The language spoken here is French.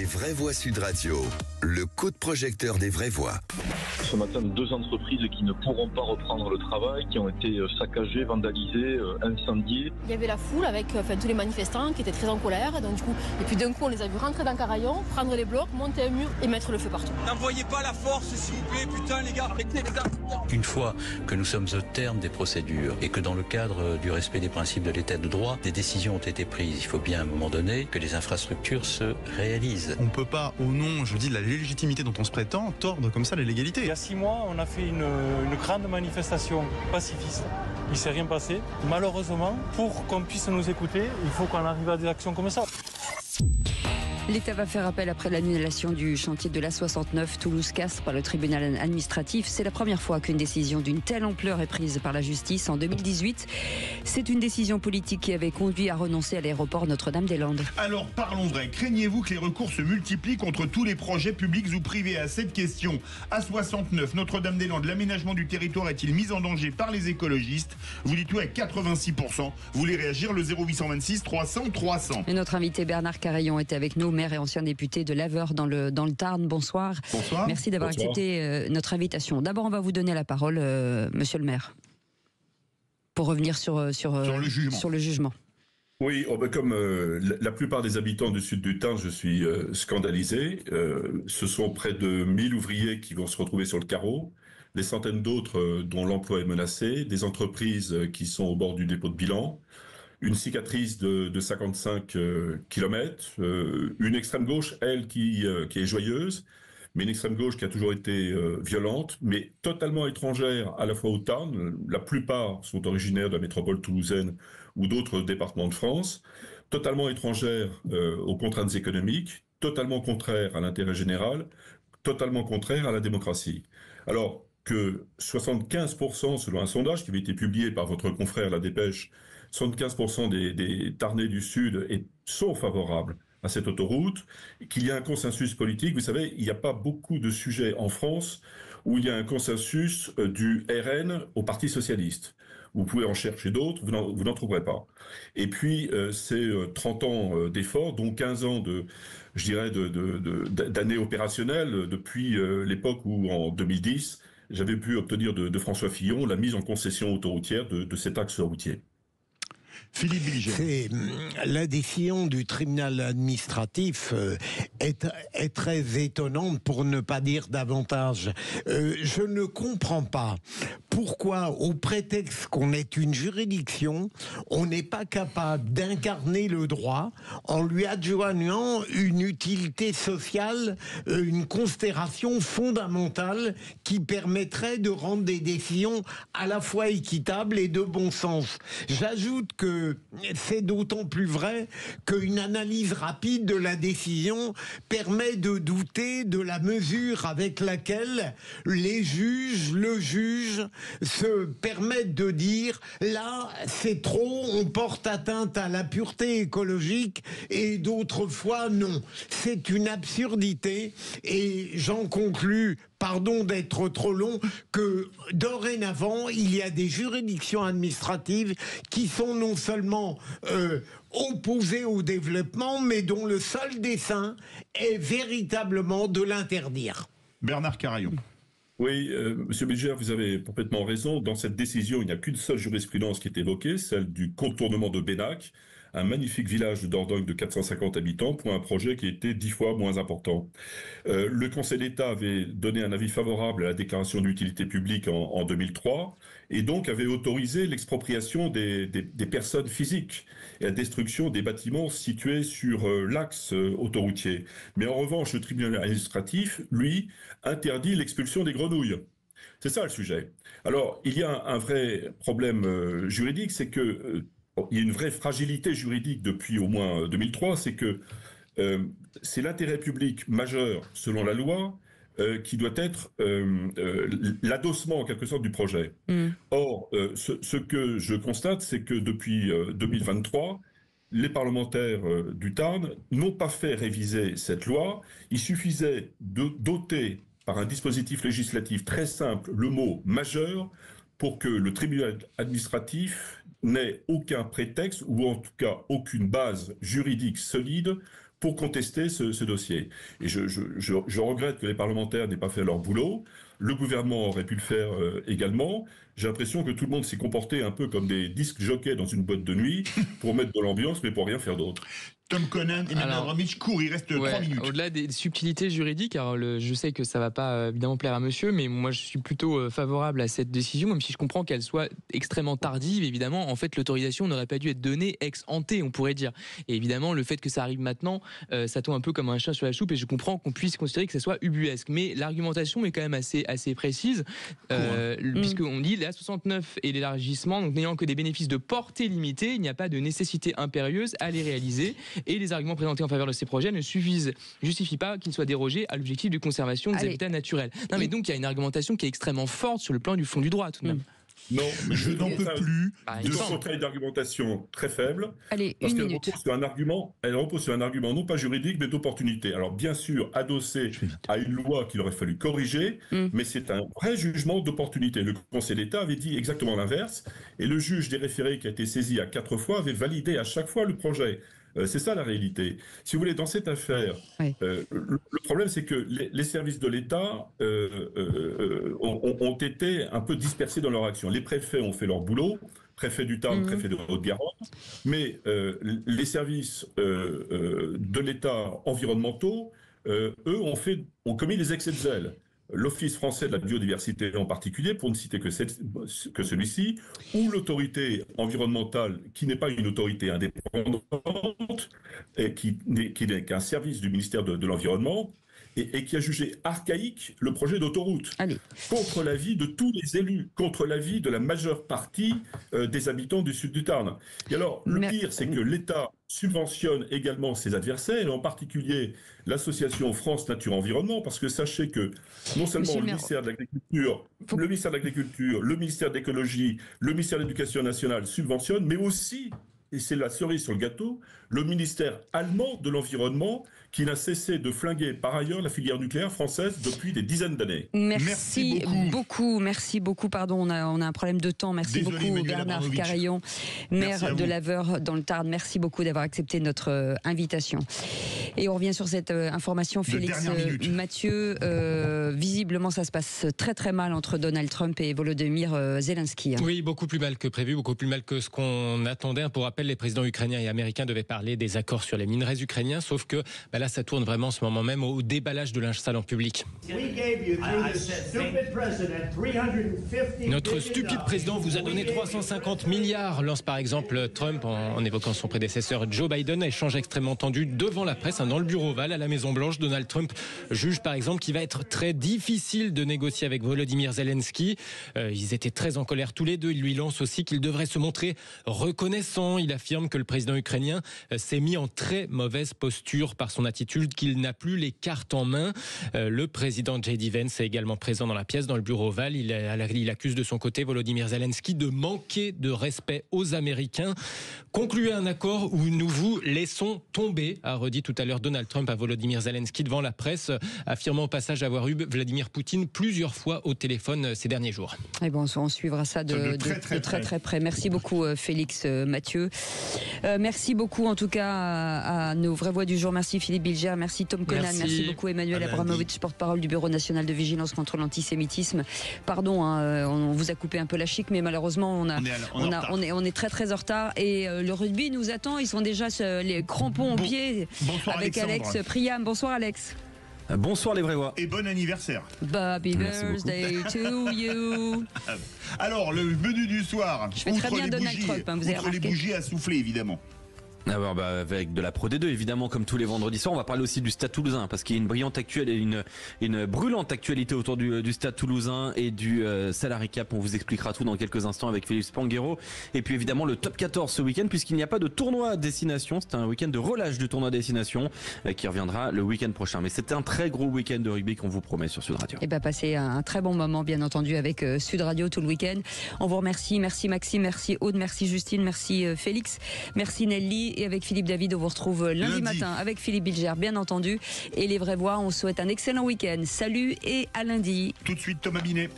Vraies Voix Sud Radio, le coup de projecteur des vraies voix. Ce matin, 2 entreprises qui ne pourront pas reprendre le travail, qui ont été saccagées, vandalisées, incendiées. Il y avait la foule avec tous les manifestants qui étaient très en colère. Et puis d'un coup, on les a vus rentrer dans Carayon, prendre les blocs, monter un mur et mettre le feu partout. N'envoyez pas la force, s'il vous plaît, putain les gars, arrêtez les gars. Une fois que nous sommes au terme des procédures et que dans le cadre du respect des principes de l'état de droit, des décisions ont été prises, il faut bien à un moment donné que les infrastructures se réalisent. On ne peut pas, au nom, de la légitimité dont on se prétend, tordre comme ça la légalité. Il y a 6 mois, on a fait une grande manifestation pacifiste. Il ne s'est rien passé. Malheureusement, pour qu'on puisse nous écouter, il faut qu'on arrive à des actions comme ça. L'État va faire appel après l'annulation du chantier de l'A69 Toulouse-Castres par le tribunal administratif. C'est la première fois qu'une décision d'une telle ampleur est prise par la justice en 2018. C'est une décision politique qui avait conduit à renoncer à l'aéroport Notre-Dame-des-Landes. Alors parlons vrai. Craignez-vous que les recours se multiplient contre tous les projets publics ou privés? À cette question, A69, Notre-Dame-des-Landes, l'aménagement du territoire est-il mis en danger par les écologistes? Vous dites oui à 86%. Vous voulez réagir? Le 0826 300 300. Et notre invité Bernard Carayon était avec nous, maire et ancien député de Laveur dans le Tarn. Bonsoir. Bonsoir. Merci d'avoir accepté notre invitation. D'abord, on va vous donner la parole, monsieur le maire, pour revenir sur le jugement. Oui, comme la plupart des habitants du sud du Tarn, je suis scandalisé. Ce sont près de 1000 ouvriers qui vont se retrouver sur le carreau, des centaines d'autres dont l'emploi est menacé, des entreprises qui sont au bord du dépôt de bilan, une cicatrice de 55 kilomètres, une extrême gauche, elle, qui est joyeuse, mais une extrême gauche qui a toujours été violente, mais totalement étrangère à la fois au Tarn. La plupart sont originaires de la métropole toulousaine ou d'autres départements de France, totalement étrangère aux contraintes économiques, totalement contraire à l'intérêt général, totalement contraire à la démocratie. Alors que 75%, selon un sondage qui avait été publié par votre confrère La Dépêche, 75% des Tarnais du Sud sont favorables à cette autoroute, qu'il y a un consensus politique. Vous savez, il n'y a pas beaucoup de sujets en France où il y a un consensus du RN au Parti socialiste. Vous pouvez en chercher d'autres, vous n'en trouverez pas. Et puis, c'est 30 ans d'efforts, dont 15 ans d'années opérationnelles, depuis l'époque où, en 2010, j'avais pu obtenir de François Fillon la mise en concession autoroutière de cet axe routier. Philippe Bilger. C'est la décision du tribunal administratif est très étonnante, pour ne pas dire davantage. Je ne comprends pas pourquoi, au prétexte qu'on est une juridiction, on n'est pas capable d'incarner le droit en lui adjoignant une utilité sociale, une considération fondamentale qui permettrait de rendre des décisions à la fois équitables et de bon sens. J'ajoute que c'est d'autant plus vrai qu'une analyse rapide de la décision permet de douter de la mesure avec laquelle le juge se permettent de dire là c'est trop, on porte atteinte à la pureté écologique, et d'autres fois non. C'est une absurdité, et j'en conclus, pardon d'être trop long, que dorénavant, il y a des juridictions administratives qui sont non seulement opposées au développement, mais dont le seul dessein est véritablement de l'interdire. Bernard Carayon. Oui, Monsieur Bilger, vous avez complètement raison. Dans cette décision, il n'y a qu'une seule jurisprudence qui est évoquée, celle du contournement de Bénac, un magnifique village de Dordogne de 450 habitants pour un projet qui était 10 fois moins important. Le Conseil d'État avait donné un avis favorable à la déclaration d'utilité publique en 2003 et donc avait autorisé l'expropriation des personnes physiques et la destruction des bâtiments situés sur l'axe autoroutier. Mais en revanche, le tribunal administratif, lui, interdit l'expulsion des grenouilles. C'est ça le sujet. Alors, il y a un vrai problème juridique, c'est que il y a une vraie fragilité juridique depuis au moins 2003, c'est que c'est l'intérêt public majeur, selon la loi, qui doit être l'adossement en quelque sorte du projet. Or, ce que je constate, c'est que depuis 2023, les parlementaires du Tarn n'ont pas fait réviser cette loi. Il suffisait de doter par un dispositif législatif très simple le mot « majeur » pour que le tribunal administratif n'ait aucun prétexte, ou en tout cas aucune base juridique solide, pour contester ce dossier. Et je regrette que les parlementaires n'aient pas fait leur boulot. Le gouvernement aurait pu le faire également. J'ai l'impression que tout le monde s'est comporté un peu comme des disques jockeys dans une boîte de nuit pour mettre de l'ambiance, mais pour rien faire d'autre. Tom Conan et Emmanuel Romich court, il reste 3 minutes. Au-delà des subtilités juridiques, alors je sais que ça ne va pas évidemment plaire à monsieur, mais moi je suis plutôt favorable à cette décision, même si je comprends qu'elle soit extrêmement tardive. Évidemment, en fait, l'autorisation n'aurait pas dû être donnée ex ante, on pourrait dire. Et évidemment, le fait que ça arrive maintenant, ça tombe un peu comme un chat sur la soupe, et je comprends qu'on puisse considérer que ça soit ubuesque. Mais l'argumentation est quand même assez précise, puisqu'on dit la 69 et l'élargissement, donc n'ayant que des bénéfices de portée limitée, il n'y a pas de nécessité impérieuse à les réaliser. Et les arguments présentés en faveur de ces projets ne justifient pas qu'ils soient dérogés à l'objectif de conservation des habitats naturels. Non, mais donc il y a une argumentation qui est extrêmement forte sur le plan du fond du droit, tout de même. Non, je n'en peux plus de son trait d'argumentation très faible. Allez, parce qu'elle minute. repose sur un argument non pas juridique mais d'opportunité. Alors bien sûr, adossé à une loi qu'il aurait fallu corriger, mais c'est un vrai jugement d'opportunité. Le Conseil d'État avait dit exactement l'inverse, et le juge des référés qui a été saisi à 4 fois avait validé à chaque fois le projet. C'est ça la réalité. Si vous voulez, dans cette affaire, le problème c'est que les services de l'État ont été un peu dispersés dans leur action. Les préfets ont fait leur boulot, préfet du Tarn, préfet de Haute-Garonne, mais les services de l'État environnementaux, eux, ont commis les excès de zèle. L'Office français de la biodiversité en particulier, pour ne citer que celui-ci, ou l'autorité environnementale, qui n'est pas une autorité indépendante, et qui n'est qu'un service du ministère de l'Environnement, et qui a jugé archaïque le projet d'autoroute, contre l'avis de tous les élus, contre l'avis de la majeure partie des habitants du sud du Tarn. Et alors, le pire, c'est que l'État subventionne également ses adversaires, et en particulier l'association France Nature Environnement, parce que sachez que non seulement le ministère de l'Agriculture, le ministère de l'Écologie, le ministère de l'Éducation nationale subventionnent, mais aussi, et c'est la cerise sur le gâteau, le ministère allemand de l'Environnement, qui n'a cessé de flinguer par ailleurs la filière nucléaire française depuis des dizaines d'années. Merci beaucoup. Pardon, on a un problème de temps. Merci beaucoup Bernard Carayon, maire de Laveur dans le Tarn. Merci beaucoup d'avoir accepté notre invitation. Et on revient sur cette information, Félix Mathieu. Visiblement, ça se passe très très mal entre Donald Trump et Volodymyr Zelensky. Oui, beaucoup plus mal que prévu, beaucoup plus mal que ce qu'on attendait. Pour rappel, les présidents ukrainiens et américains devaient parler des accords sur les minerais ukrainiens, sauf que là, ça tourne vraiment en ce moment même au déballage de linge sale en public. Notre stupide président vous a donné 350 milliards, lance par exemple Trump en évoquant son prédécesseur Joe Biden. Échange extrêmement tendu devant la presse, dans le bureau Oval, à la Maison-Blanche. Donald Trump juge par exemple qu'il va être très difficile de négocier avec Volodymyr Zelensky. Ils étaient très en colère tous les deux. Il lui lance aussi qu'il devrait se montrer reconnaissant. Il affirme que le président ukrainien s'est mis en très mauvaise posture par son attitude, qu'il n'a plus les cartes en main. Le président J.D. Vance est également présent dans la pièce, dans le bureau Oval. Il accuse de son côté Volodymyr Zelensky de manquer de respect aux Américains. Concluez un accord où nous vous laissons tomber, a redit tout à l'heure Donald Trump à Volodymyr Zelensky devant la presse, affirmant au passage avoir eu Vladimir Poutine plusieurs fois au téléphone ces derniers jours. Et bon, on suivra ça de très près. Merci beaucoup Félix Mathieu. Merci beaucoup en tout cas à nos vraies voix du jour. Merci Philippe Bilger, merci Tom Conan, merci beaucoup Emmanuel Abramovitch, porte-parole du Bureau national de vigilance contre l'antisémitisme. Pardon, on vous a coupé un peu la chic, mais malheureusement on est très en retard, et le rugby nous attend. Ils sont déjà les crampons aux pieds avec Alex Priam. Bonsoir Alex. Bonsoir les vrais voix. Et bon anniversaire. Happy birthday to you. Alors, le menu du soir. Je fais très bien Donald Trump, vous avez remarqué. Les bougies à souffler, évidemment. Avec de la Pro D2 évidemment, comme tous les vendredis soirs. On va parler aussi du Stade Toulousain, parce qu'il y a une brûlante actualité autour du Stade Toulousain et du Salary Cap. On vous expliquera tout dans quelques instants avec Philippe Spanghero. Et puis évidemment le Top 14 ce week-end, puisqu'il n'y a pas de tournoi à destination. C'est un week-end de relâche du tournoi à destination qui reviendra le week-end prochain. Mais c'était un très gros week-end de rugby qu'on vous promet sur Sud Radio. Et passez un très bon moment bien entendu avec Sud Radio tout le week-end. On vous remercie. Merci Maxime, merci Aude, merci Justine, merci Félix, merci Nelly. Et avec Philippe David, on vous retrouve lundi matin avec Philippe Bilger, bien entendu. Et les vraies voix, on souhaite un excellent week-end. Salut et à lundi. Tout de suite, Thomas Binet.